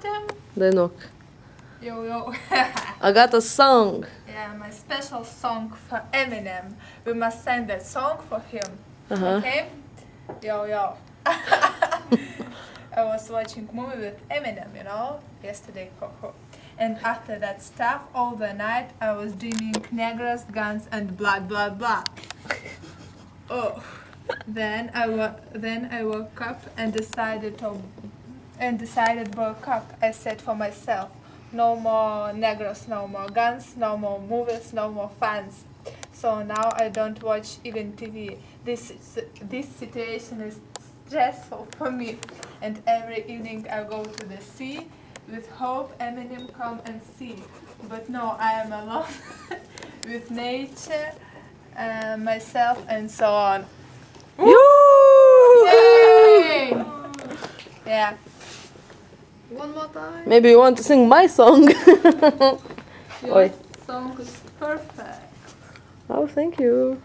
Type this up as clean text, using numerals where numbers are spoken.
them? Denok. Yo, yo. I got a song. Yeah, my special song for Eminem. We must sing that song for him. Uh-huh. Okay? Yo, yo. I was watching movie with Eminem, you know, yesterday. And after that stuff, all the night I was dreaming negros, guns, and blood, blood, blood. Oh. Then I woke up and decided woke up. I said for myself, no more negros, no more guns, no more movies, no more fans. So now I don't watch even TV. This situation is stressful for me. And every evening I go to the sea with hope Eminem come and see. But no, I am alone with nature, myself, and so on. Yay! Yeah. One more time. Maybe you want to sing my song. Your song is perfect. Oh, thank you.